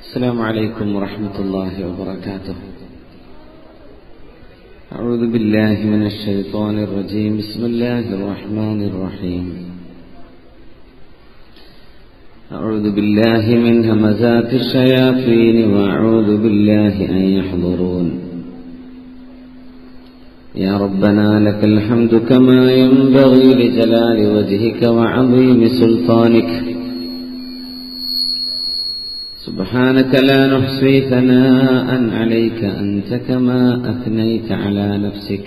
السلام عليكم ورحمة الله وبركاته. أعوذ بالله من الشيطان الرجيم. بسم الله الرحمن الرحيم. أعوذ بالله من همزات الشياطين وأعوذ بالله أن يحضرون. يا ربنا لك الحمد كما ينبغي لجلال وجهك وعظيم سلطانك. سبحانك لا نحصي ثناء عليك أنت كما أثنيت على نفسك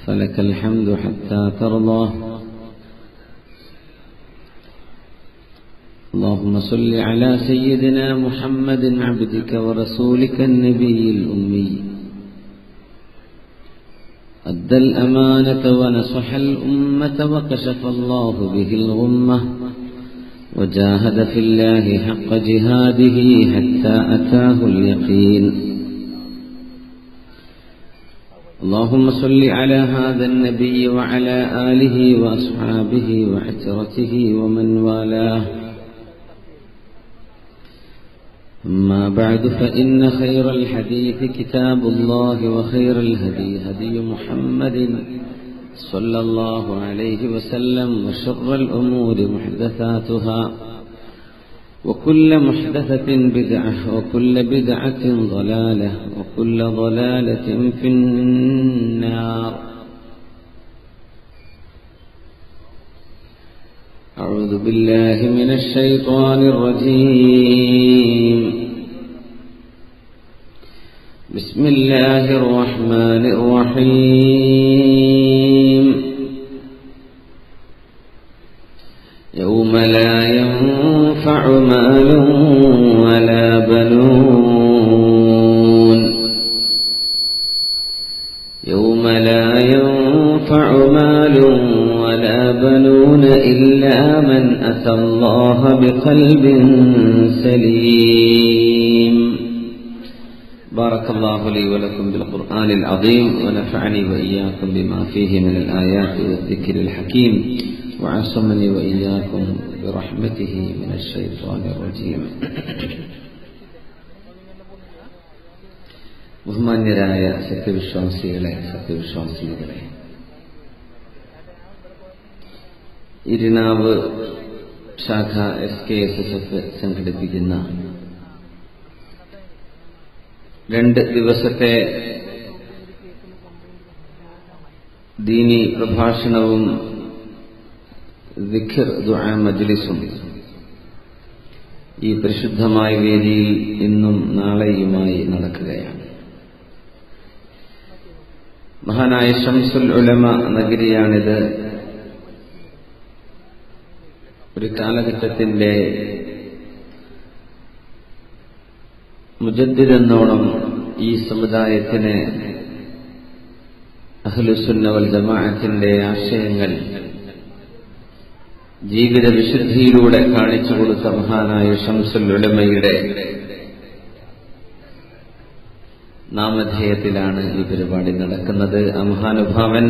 فلك الحمد حتى ترضى. اللهم صل على سيدنا محمد عبدك ورسولك النبي الأمي أدى الأمانة ونصح الأمة وكشف الله به الغمة وجاهد في الله حق جهاده حتى أتاه اليقين. اللهم صل على هذا النبي وعلى آله وأصحابه وعترته ومن والاه. أما بعد فإن خير الحديث كتاب الله وخير الهدي هدي محمد صلى الله عليه وسلم وشر الأمور محدثاتها وكل محدثة بدعة وكل بدعة ضلالة وكل ضلالة في النار. أعوذ بالله من الشيطان الرجيم. بسم الله الرحمن الرحيم. يوم لا ينفع مال ولا بنون. يوم لا ينفع مال ولا بنون إلا من أتى الله بقلب سليم. بارك الله لي ولكم بالقرآن العظيم ونفعني وإياكم بما فيه من الآيات والذكر الحكيم وعصمني وإياكم برحمته من الشيطان الرجيم. ബഹുമാന്യരായ സത്യവിശ്വാസികളെ, ഇരിനാവ് ശാഖ SKSSF സംഘടിപ്പിക്കുന്ന 2 ദിവസത്തെ ദീനി പ്രഭാഷണവും ദിക്ർ ദുആ മജ്ലിസും ഈ പരിശുദ്ധമായ വേദിയിൽ ഇന്നും നാളെയുമായി നടക്കുകയാണ്. മഹാനായ ശംസുൽ ഉലമ നഗരിയാണിത്. ഒരു കാലഘട്ടത്തിന്റെ മുജദ്ദിദെന്നോണം ഈ സമുദായത്തിന് അഹ്ലുസുന്ന വൽ ജമാഅത്തിന്റെ ആശയങ്ങൾ ജീവിത വിശുദ്ധിയിലൂടെ കാണിച്ചു കൊടുത്ത മഹാനായ ശംസുൽ ഉലമയുടെ നാമധേയത്തിലാണ് ഈ പരിപാടി നടക്കുന്നത്. ആ മഹാനുഭാവൻ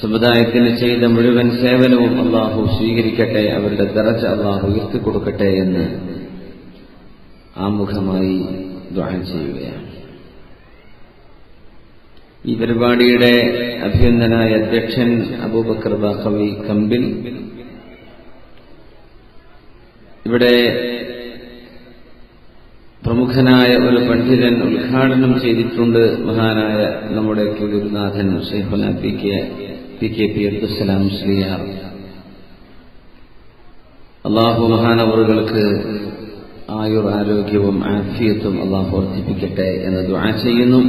സമുദായത്തിന് ചെയ്ത മുഴുവൻ സേവനവും അള്ളാഹു സ്വീകരിക്കട്ടെ, അവരുടെ ദറജ അള്ളാഹു ഉയർത്തിക്കൊടുക്കട്ടെ എന്ന് ആമുഖമായി ദുആ ചെയ്യുകയാണ്. ഈ പരിപാടിയുടെ അഭിനന്ദനായ അധ്യക്ഷൻ അബൂബക്കർ ബാഖവി കമ്പിൽ, ഇവിടെ പ്രമുഖനായ ഒരു പണ്ഡിതൻ ഉദ്ഘാടനം ചെയ്തിട്ടുണ്ട്. മഹാനായ നമ്മുടെ ഗുരുനാഥൻ ശൈഖുന PK അബ്ദുസ്സലാം മുസ്ലിയാർ. അല്ലാഹു മഹാനവറുകൾക്ക് ആയുർ ആരോഗ്യവും ആഫിയത്തും അല്ലാഹു വർദ്ധിപ്പിക്കട്ടെ എന്ന് ദുആ ചെയ്യുന്നു.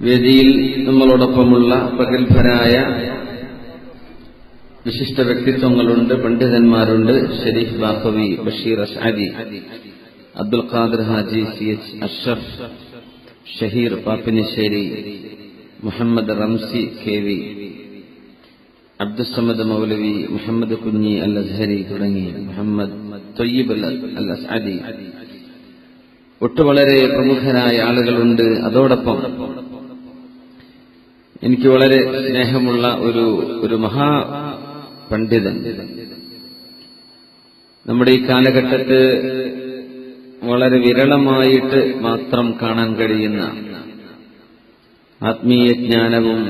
വേദിയിൽ നമ്മളോടൊപ്പമുള്ള പ്രഗത്ഭരായ വിശിഷ്ട വ്യക്തിത്വങ്ങളുണ്ട്, പണ്ഡിതന്മാരുണ്ട്. ഷരീഫ് ബാഖവി, ബഷീർ അസ്അദി, അബ്ദുൽ ഖാദിർ ഹാജി CH അഷ്റഫ്, ഷഹീർ പാപ്പിനിശ്ശേരി, മുഹമ്മദ് റംസി KV, അബ്ദുസ്സമദ് മൗലവി, മുഹമ്മദ് കുഞ്ഞി അൽ അസ്ഹരി തുടങ്ങി മുഹമ്മദ് ത്വയ്യിബ് അൽ അസ്അദി, ഒട്ടു വളരെ പ്രമുഖരായ ആളുകളുണ്ട്. അതോടൊപ്പം എനിക്ക് വളരെ സ്നേഹമുള്ള ഒരു മഹാ പണ്ഡിതൻ, നമ്മുടെ ഈ കാലഘട്ടത്ത് വളരെ വിരളമായിട്ട് മാത്രം കാണാൻ കഴിയുന്ന ആത്മീയ ജ്ഞാനവും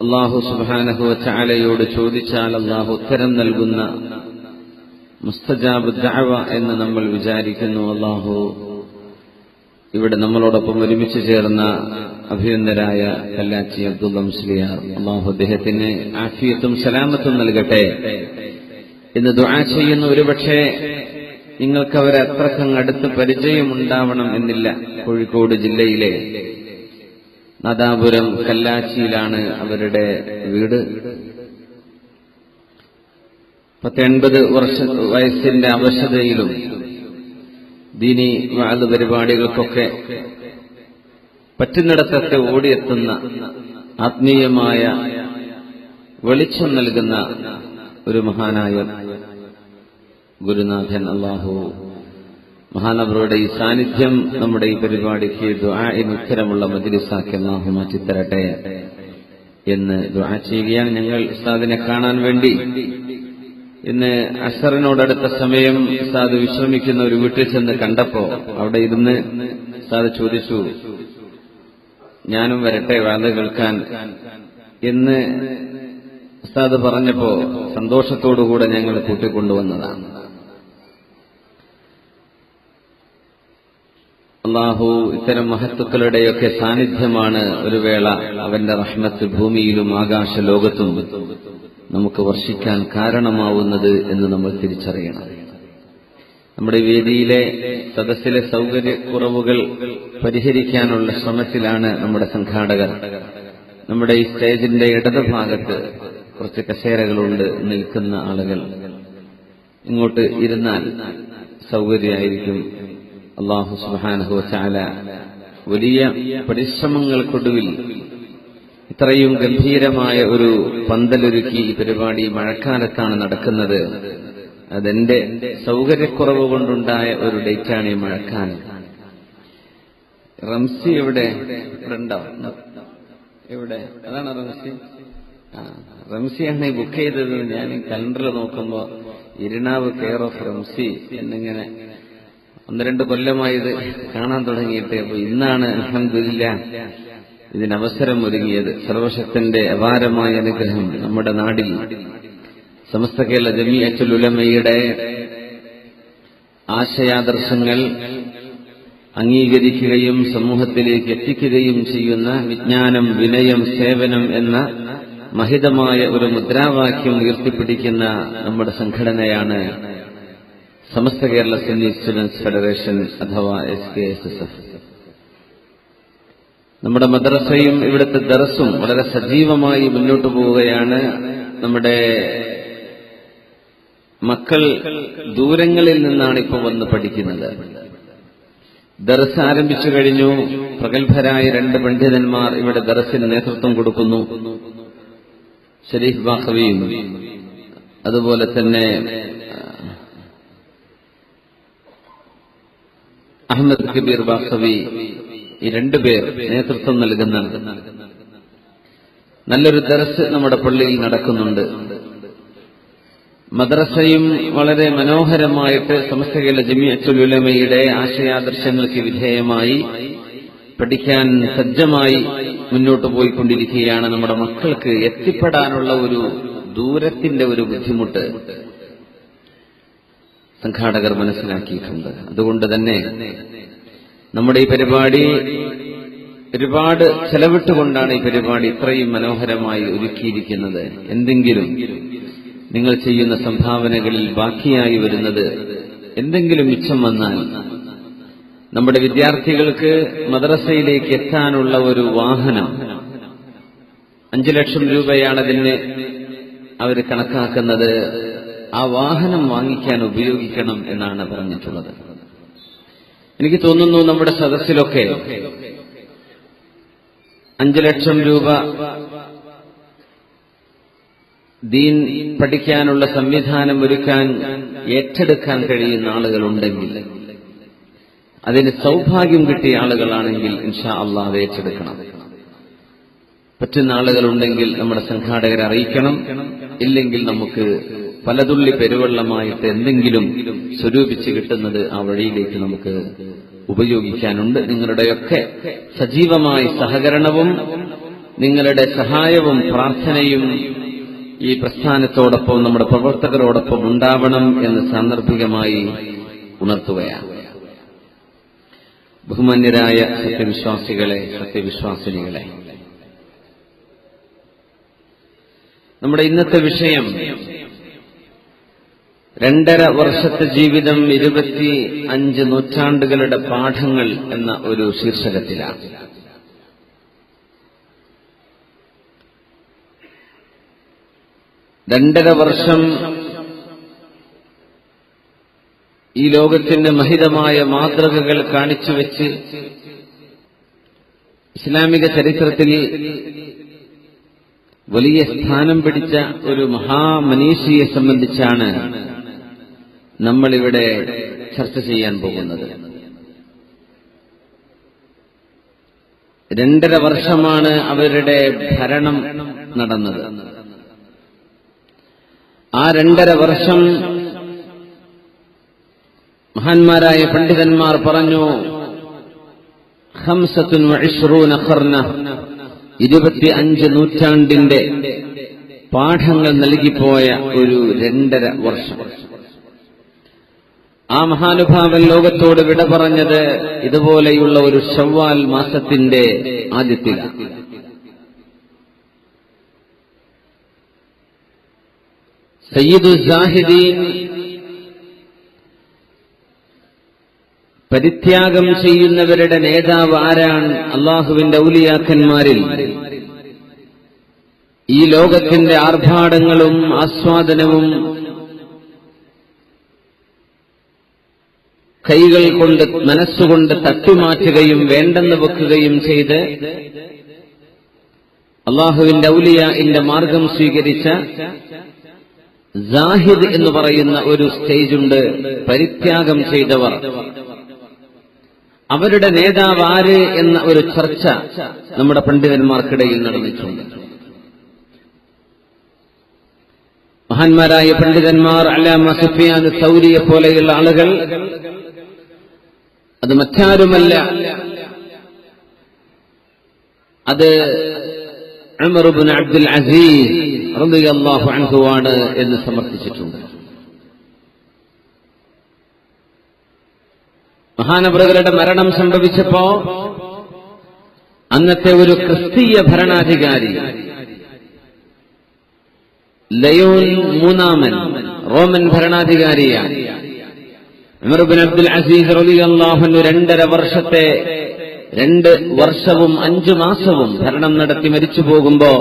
അല്ലാഹു സുബ്ഹാനഹു വ തആലയോട് ചോദിച്ചാൽ അല്ലാഹു ഉത്തരം നൽകുന്ന മുസ്തജാബ് ദഅവ എന്ന് നമ്മൾ വിചാരിക്കുന്നു. അല്ലാഹു ഇവിടെ നമ്മളോടൊപ്പം ഒരുമിച്ച് ചേർന്ന അഭിനന്ദരായ കല്ലാച്ചി അബ്ദുള്ള മുസ്ലിയാർ, അല്ലാഹു അദ്ദേഹത്തിന് ആഫിയത്തും സലാമത്തും നൽകട്ടെ എന്ന് ദുആ ചെയ്യുന്നു. ഒരുപക്ഷെ നിങ്ങൾക്ക് അവരെ അത്രക്കങ്ങ് അടുത്ത് പരിചയമുണ്ടാവണം എന്നില്ല. കോഴിക്കോട് ജില്ലയിലെ നാദാപുരം കല്ലാച്ചിയിലാണ് അവരുടെ വീട്. 80 വയസ്സിന്റെ അവശതയിലും ദീനി വഅദ് പരിപാടികൾക്കൊക്കെ പറ്റുന്നിടത്തൊക്കെ ഓടിയെത്തുന്ന ആത്മീയമായ വെളിച്ചം നൽകുന്ന ഒരു മഹാനായ ഗുരുനാഥൻ, അല്ലാഹു മഹാനവരുടെ ഈ സാന്നിധ്യം നമ്മുടെ ഈ പരിപാടിക്ക് ദുആഇന് ഉത്തരമുള്ള മജ്ലിസാക്കി അല്ലാഹു മാറ്റിത്തരട്ടെ എന്ന് ദുആ ചെയ്യുകയാണ്. ഞങ്ങൾ ഉസ്താദിനെ കാണാൻ വേണ്ടി ഇന്ന് അസറിനോടടുത്ത സമയം ഉസ്താദ് വിശ്രമിക്കുന്ന ഒരു വീട്ടിൽ ചെന്ന് കണ്ടപ്പോ അവിടെ ഇരുന്ന് ഉസ്താദ് ചോദിച്ചു, ഞാനും വരട്ടെ വാദ കേൾക്കാൻ എന്ന് ഉസ്താദ് പറഞ്ഞപ്പോ സന്തോഷത്തോടുകൂടെ ഞങ്ങൾ കൂട്ടിക്കൊണ്ടുവന്നതാണ്. അല്ലാഹു ഇത്തരം മഹത്തുക്കളുടെയൊക്കെ സാന്നിധ്യമാണ് ഒരു വേള അവന്റെ റഹ്മത്ത് ഭൂമിയിലും ആകാശ ലോകത്തും നമുക്ക് വർഷിക്കാൻ കാരണമാവുന്നത് എന്ന് നമ്മൾ തിരിച്ചറിയണം. നമ്മുടെ വേദിയിലെ സദസ്സിലെ സൗകര്യക്കുറവുകൾ പരിഹരിക്കാനുള്ള ശ്രമത്തിലാണ് നമ്മുടെ സംഘാടകർ. നമ്മുടെ ഈ സ്റ്റേജിന്റെ ഇടതുഭാഗത്ത് കുറച്ച് കസേരകളുണ്ട്, നിൽക്കുന്ന ആളുകൾ ഇങ്ങോട്ട് ഇരുന്നാൽ സൗകര്യമായിരിക്കും. അല്ലാഹു സുബ്ഹാനഹു വ തആല വലിയ പരിശ്രമങ്ങൾക്കൊടുവിൽ ഇത്രയും ഗംഭീരമായ ഒരു പന്തലൊരുക്കി ഈ പരിപാടി മഴക്കാലത്താണ് നടക്കുന്നത്. അതെന്റെ സൗകര്യക്കുറവ് കൊണ്ടുണ്ടായ ഒരു ഡേറ്റാണ് ഈ മഴക്കാലം. റംസി എവിടെ ഉണ്ടോ? എവിടെ? അതാണ് റംസി. റംസിയാണ് ഈ ബുക്ക് ചെയ്തത്. ഞാൻ ഈ കലണ്ടറിൽ നോക്കുമ്പോ ഇരിണാവ് കെയർ ഓഫ് റംസി എന്നിങ്ങനെ 1-2 കൊല്ലമായി ഇത് കാണാൻ തുടങ്ങിയിട്ട്. അപ്പൊ ഇന്നാണ് അൽഹംദുലില്ലാഹ് ഇതിനവസരം ഒരുങ്ങിയത്. സർവശക്തന്റെ അപാരമായ അനുഗ്രഹം നമ്മുടെ നാടിൽ സമസ്ത കേരള ജമീഅത്തുൽ ഉലമയുടെ ആശയാദർശങ്ങൾ അംഗീകരിക്കുകയും സമൂഹത്തിലേക്ക് എത്തിക്കുകയും ചെയ്യുന്ന വിജ്ഞാനം, വിനയം, സേവനം എന്ന മഹിതമായ ഒരു മുദ്രാവാക്യം ഉയർത്തിപ്പിടിക്കുന്ന നമ്മുടെ സംഘടനയാണ് സമസ്ത കേരള സുന്നി സ്റ്റുഡൻസ് ഫെഡറേഷൻ അഥവാ SKSSF. നമ്മുടെ മദ്രസയും ഇവിടുത്തെ ദർസും വളരെ സജീവമായി മുന്നോട്ടു പോവുകയാണ്. നമ്മുടെ മക്കൾ ദൂരങ്ങളിൽ നിന്നാണ് ഇപ്പോൾ വന്ന് പഠിക്കുന്നത്. ദർസ് ആരംഭിച്ചു കഴിഞ്ഞു. പ്രഗത്ഭരായ 2 പണ്ഡിതന്മാർ ഇവിടെ ദർസിന് നേതൃത്വം കൊടുക്കുന്നു. ഷരീഫ് ബാഖവിയും അതുപോലെ തന്നെ അഹമ്മദ് കബീർ ബാഖവി, ഈ 2 പേർ നേതൃത്വം നൽകുന്ന നല്ലൊരു ദർസ് നമ്മുടെ പള്ളിയിൽ നടക്കുന്നുണ്ട്. മദ്രസയും വളരെ മനോഹരമായിട്ട് സമസ്ത കേരള ജമീഅത്തുൽ ഉലമയുടെ ആശയാദർശങ്ങൾക്ക് വിധേയമായി പഠിക്കാൻ സജ്ജമായി മുന്നോട്ട് പോയിക്കൊണ്ടിരിക്കുകയാണ്. നമ്മുടെ മക്കൾക്ക് എത്തിപ്പെടാനുള്ള ഒരു ദൂരത്തിന്റെ ഒരു ബുദ്ധിമുട്ട് സംഘാടകർ മനസ്സിലാക്കിയിട്ടുണ്ട്. അതുകൊണ്ട് തന്നെ നമ്മുടെ ഈ പരിപാടി ഒരുപാട് ചെലവിട്ടുകൊണ്ടാണ് ഈ പരിപാടി ഇത്രയും മനോഹരമായി ഒരുക്കിയിരിക്കുന്നത്. എന്തെങ്കിലും നിങ്ങൾ ചെയ്യുന്ന സംഭാവനകളിൽ ബാക്കിയായി വരുന്നത് എന്തെങ്കിലും മിച്ചം വന്നാൽ നമ്മുടെ വിദ്യാർത്ഥികൾക്ക് മദ്രസയിലേക്ക് എത്താനുള്ള ഒരു വാഹനം 5 ലക്ഷം രൂപയാണതിന് അവർ കണക്കാക്കുന്നത്. ആ വാഹനം വാങ്ങിക്കാൻ ഉപയോഗിക്കണം എന്നാണ് പറഞ്ഞിട്ടുള്ളത്. എനിക്ക് തോന്നുന്നു നമ്മുടെ സദസ്സിലൊക്കെ 5 ലക്ഷം രൂപ ദീൻ പഠിക്കാനുള്ള സംവിധാനം ഒരുക്കാൻ ഏറ്റെടുക്കാൻ കഴിയുന്ന ആളുകളുണ്ടെങ്കിൽ, അതിന് സൗഭാഗ്യം കിട്ടിയ ആളുകളാണെങ്കിൽ ഇൻഷാ അല്ലാഹ് അത് ഏറ്റെടുക്കണം. പറ്റുന്ന ആളുകളുണ്ടെങ്കിൽ നമ്മുടെ സംഘാടകരെ അറിയിക്കണം. ഇല്ലെങ്കിൽ നമുക്ക് പലതുള്ളി പെരുവെള്ളമായിട്ട് എന്തെങ്കിലും സ്വരൂപിച്ച് കിട്ടുന്നത് ആ വഴിയിലേക്ക് നമുക്ക് ഉപയോഗിക്കാനുണ്ട്. നിങ്ങളുടെയൊക്കെ സജീവമായ സഹകരണവും നിങ്ങളുടെ സഹായവും പ്രാർത്ഥനയും ഈ പ്രസ്ഥാനത്തോടൊപ്പം നമ്മുടെ പ്രവർത്തകരോടൊപ്പം ഉണ്ടാവണം എന്ന് സാന്ദർഭികമായി ഉണർത്തുകയാണ്. ബഹുമാന്യരായ സത്യവിശ്വാസികളെ, സത്യവിശ്വാസിനികളെ, നമ്മുടെ ഇന്നത്തെ വിഷയം 2.5 വർഷത്തെ ജീവിതം 25 നൂറ്റാണ്ടുകളുടെ പാഠങ്ങൾ എന്ന ഒരു ശീർഷകത്തിലാണ്. രണ്ടര വർഷം ഈ ലോകത്തിന്റെ മഹിതമായ മാതൃകകൾ കാണിച്ചുവെച്ച് ഇസ്ലാമിക ചരിത്രത്തിൽ വലിയ സ്ഥാനം പിടിച്ച ഒരു മഹാമനീഷിയെ സംബന്ധിച്ചാണ് നമ്മളിവിടെ ചർച്ച ചെയ്യാൻ പോകുന്നത്. 2.5 വർഷമാണ് അവരുടെ ഭരണം നടന്നത്. ആ 2.5 വർഷം മഹാന്മാരായ പണ്ഡിതന്മാർ പറഞ്ഞു, 25 ഖർന, 25 നൂറ്റാണ്ടിന്റെ പാഠങ്ങൾ നൽകിപ്പോയ ഒരു 2.5 വർഷം. ആ മഹാനുഭാവൻ ലോകത്തോട് വിട പറഞ്ഞത് ഇതുപോലെയുള്ള ഒരു ശവ്വാൽ മാസത്തിന്റെ ആദ്യത്തിലാണ്. സയ്യിദുൽ സാഹിദീൻ, പരിത്യാഗം ചെയ്യുന്നവരുടെ നേതാവ് ആരാണ്? അള്ളാഹുവിന്റെ ഔലിയാക്കന്മാരിൽ ഈ ലോകത്തിന്റെ ആർഭാടങ്ങളും ആസ്വാദനവും കൈകൾ കൊണ്ട് മനസ്സുകൊണ്ട് തട്ടിമാറ്റുകയും വേണ്ടെന്ന് വെക്കുകയും ചെയ്ത് അള്ളാഹുവിന്റെ ഔലിയാഇന്റെ മാർഗം സ്വീകരിച്ച സാഹിദ് എന്ന് പറയുന്ന ഒരു സ്റ്റേജുണ്ട്. പരിത്യാഗം ചെയ്തവർ, അവരുടെ നേതാവ് ആര് എന്ന ഒരു ചർച്ച നമ്മുടെ പണ്ഡിതന്മാർക്കിടയിൽ നടന്നിട്ടുണ്ട്. മഹാന്മാരായ പണ്ഡിതന്മാർ അല്ലാമ സുഫിയാൻ സൗരിയെ പോലെയുള്ള ആളുകൾ, അത് മറ്റാരുമല്ല, അത് ഉമർ ഇബ്നു അബ്ദുൽ അസീസ് റളിയല്ലാഹു അൻഹു ആണ് എന്ന് സമർത്ഥിച്ചിട്ടുണ്ട്. മഹാനവറുകളുടെ മരണം സംഭവിച്ചപ്പോ അന്നത്തെ ഒരു ക്രിസ്തീയ ഭരണാധികാരി ലയോൻ മൂന്നാമൻ, റോമൻ ഭരണാധികാരിയാണ്. ഉമർ ഇബ്നു അബ്ദുൽ അസീസ് റളിയല്ലാഹു അൻഹു 2 വർഷവും 5 മാസവും ഭരണം നടത്തി മരിച്ചു പോകുമ്പോ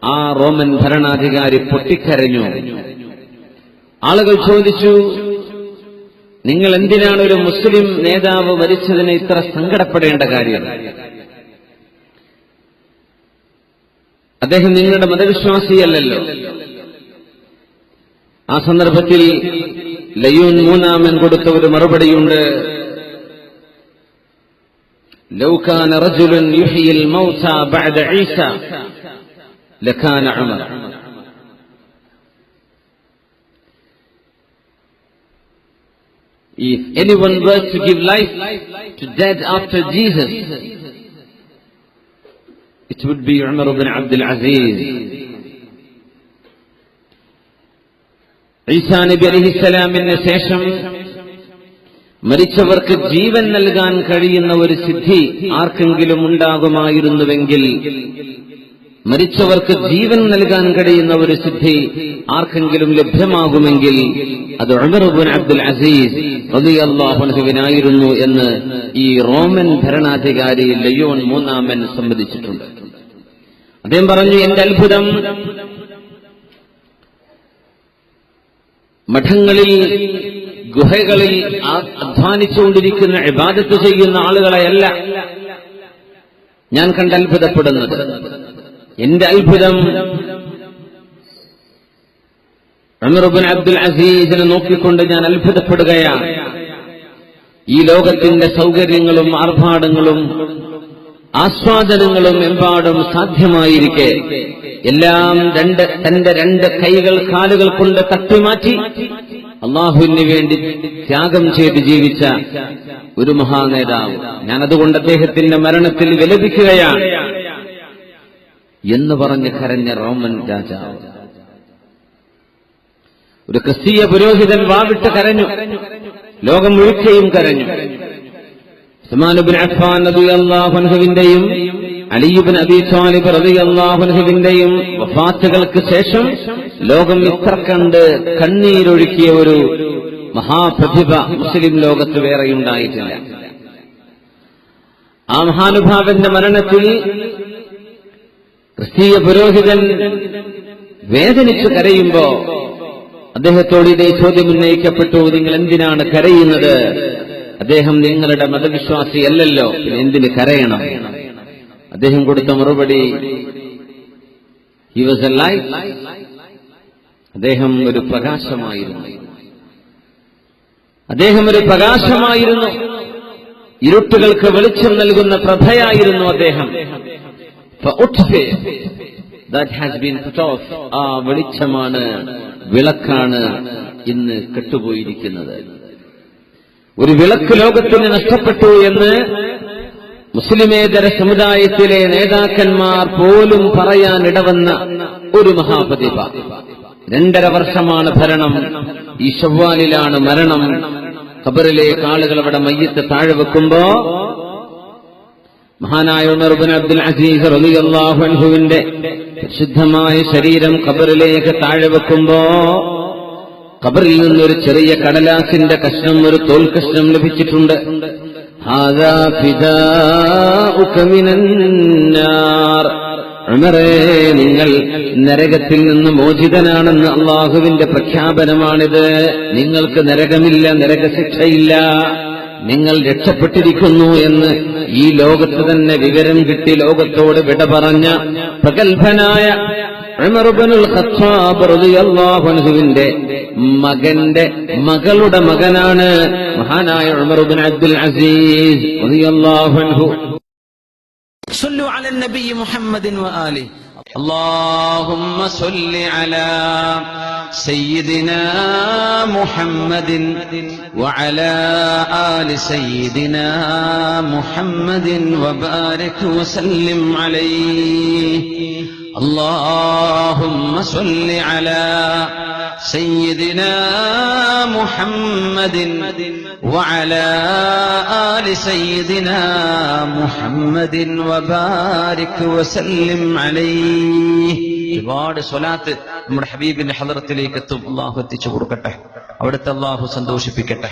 ആ റോമൻ ഭരണാധികാരി പൊട്ടിക്കരഞ്ഞു. ആളുകൾ ചോദിച്ചു, നിങ്ങൾ എന്തിനാണ് ഒരു മുസ്ലിം നേതാവ് മരിച്ചതിന് ഇത്ര സങ്കടപ്പെടേണ്ട കാര്യം? അദ്ദേഹം നിങ്ങളുടെ മതവിശ്വാസിയല്ലല്ലോ. ആ സന്ദർഭത്തിൽ ലയൂൻ മൂന്നാമൻ കൊടുത്ത ഒരു മറുപടിയുണ്ട്. ലൗ കാന റജുലുൻ യുഹ്യിൽ മൗത ബഅദ Isa ലകാന Umar. If anyone were to give life to dead after Jesus, it would be Umar ibn Abdul Aziz. ഈസാ നബി അലൈഹിസ്സലാമിന് ശേഷം മരിച്ചവർക്ക് ജീവൻ നൽകാൻ കഴിയുന്ന ഒരു സിദ്ധി ആർക്കെങ്കിലും ഉണ്ടാകുമായിരുന്നുവെങ്കിൽ, മരിച്ചവർക്ക് ജീവൻ നൽകാൻ കഴിയുന്ന ഒരു സിദ്ധി ആർക്കെങ്കിലും ലഭ്യമാകുമെങ്കിൽ അത് ഉമർ ഇബ്നു അബ്ദുൽ അസീസ് റളിയല്ലാഹു അൻഹുവിനായിരുന്നു എന്ന് ഈ റോമൻ ഭരണാധികാരി ലയോൻ മൂന്നാമൻ സമ്മതിച്ചിട്ടുണ്ട്. അദ്ദേഹം പറഞ്ഞു, എന്റെ അത്ഭുതം മഠങ്ങളിൽ ഗുഹകളിൽ അധ്വാനിച്ചുകൊണ്ടിരിക്കുന്ന ഇബാദത്ത് ചെയ്യുന്ന ആളുകളെയല്ല ഞാൻ കണ്ട് അത്ഭുതപ്പെടുന്നത്. എന്റെ അത്ഭുതം ഉമർ ഇബ്നു അബ്ദുൽ അസീസിനെ നോക്കിക്കൊണ്ട് ഞാൻ അത്ഭുതപ്പെടുകയാണ്. ഈ ലോകത്തിന്റെ സൗകര്യങ്ങളും ആർഭാടങ്ങളും ആസ്വാദനങ്ങളും എമ്പാടും സാധ്യമായിരിക്കെ എല്ലാം തന്റെ രണ്ട് കൈകൾ കാലുകൾ കൊണ്ട് തട്ടിമാറ്റി അള്ളാഹുവിന് വേണ്ടി ത്യാഗം ചെയ്ത് ജീവിച്ച ഒരു മഹാനേതാവ്. ഞാനതുകൊണ്ട് അദ്ദേഹത്തിന്റെ മരണത്തിൽ വിലപിക്കുകയാണ് എന്ന് പറഞ്ഞ് കരഞ്ഞ റോമൻ രാജാവ്. ഒരു ക്രിസ്തീയ പുരോഹിതൻ വാവിട്ട് കരഞ്ഞു. ലോകം മുഴുക്കയും കരഞ്ഞു. ഉസ്മാൻ ഇബ്നു അഫ്ഫാൻ റളിയല്ലാഹു അൻഹുവിന്റെയും അലി ഇബ്നു അബീ ത്വാലിബ് റളിയല്ലാഹു അൻഹുവിന്റെയും വഫാത്തുകൾക്ക് ശേഷം ലോകം ഇത്ര കണ്ട് കണ്ണീരൊഴുക്കിയ ഒരു മഹാപ്രതിഭ മുസ്ലിം ലോകത്ത് വേറെയുണ്ടായിട്ടില്ല. ആ മഹാനുഭാവന്റെ മരണത്തിൽ ക്രിസ്തീയ പുരോഹിതൻ വേദനിച്ചു കരയുമ്പോ അദ്ദേഹത്തോട് ഇതേ ചോദ്യം ഉന്നയിക്കപ്പെട്ടു, നിങ്ങൾ എന്തിനാണ് കരയുന്നത്? അദ്ദേഹം നിങ്ങളുടെ മതവിശ്വാസിയല്ലല്ലോ, പിന്നെ എന്തിന് കരയണം? അദ്ദേഹം കൊടുത്ത മറുപടി, ഹി വാസ് എ ലൈറ്റ്. അദ്ദേഹം ഒരു പ്രകാശമായിരുന്നു. അദ്ദേഹം ഒരു പ്രകാശമായിരുന്നു. ഇരുട്ടുകൾക്ക് വെളിച്ചം നൽകുന്ന പ്രഭയായിരുന്നു അദ്ദേഹം. That has been put off. ആ വെളിച്ചമാണ്, വിളക്കാണ് ഇന്ന് കെട്ടുപോയിരിക്കുന്നത്. ഒരു വിളക്ക് ലോകത്തിന് നഷ്ടപ്പെട്ടു എന്ന് മുസ്ലിമേതര സമുദായത്തിലെ നേതാക്കന്മാർ പോലും പറയാൻ ഇടവന്ന ഒരു മഹാപ്രതിഭ. 2.5 വർഷമാണ് ഭരണം. ഈ ശവ്വാലിലാണ് മരണം. ഖബറിലേക്ക് ആളുകൾ അവിടെ മയ്യത്ത് താഴെ വെക്കുമ്പോ മഹാനായ ഉമർ ഇബ്നു അബ്ദുൽ അസീസ് റളിയല്ലാഹു അൻഹുവിന്റെ പരിശുദ്ധമായ ശരീരം ഖബറിലേക്ക് താഴെ വെക്കുമ്പോ ഖബറിൽ നിന്നൊരു ചെറിയ കടലാസിന്റെ കഷ്ണം, ഒരു തോൽ കഷ്ണം ലഭിച്ചിട്ടുണ്ട്. ഹാദാ ഫിദാഉക മിനന്നാർ. ഉമറേ, നിങ്ങൾ നരകത്തിൽ നിന്ന് മോചിതനാണെന്ന് അള്ളാഹുവിന്റെ പ്രഖ്യാപനമാണിത്. നിങ്ങൾക്ക് നരകമില്ല, നരകശിക്ഷയില്ല, നിങ്ങൾ രക്ഷപ്പെട്ടിരിക്കുന്നു എന്ന് ഈ ലോകത്ത് തന്നെ വിവരം കിട്ടി ലോകത്തോട് വിട പറഞ്ഞ പ്രഗൽഭനായ ഉമർ ഇബ്നുൽ ഖത്താബ് റളിയല്ലാഹു അൻഹുവിന്റെ മകളുടെ മകനാണ് മഹാനായ ഉമർ ഇബ്നു അബ്ദുൽ അസീസ് റളിയല്ലാഹു അൻഹു. صلوا على النبي محمد وآله. اللهم صل على سيدنا محمد وعلى آل سيدنا محمد وبارك وسلم عليه. اللهم صل على سيدنا محمد وعلى آل سيدنا محمد وبارك وسلم عليه. ഒരുപാട് സ്വലാത്ത് നമ്മുടെ ഹബീബിന്റെ ഹളറത്തിലേക്ക് എത്തും. അള്ളാഹു എത്തിച്ചു കൊടുക്കട്ടെ, അവിടുത്തെ അള്ളാഹു സന്തോഷിപ്പിക്കട്ടെ.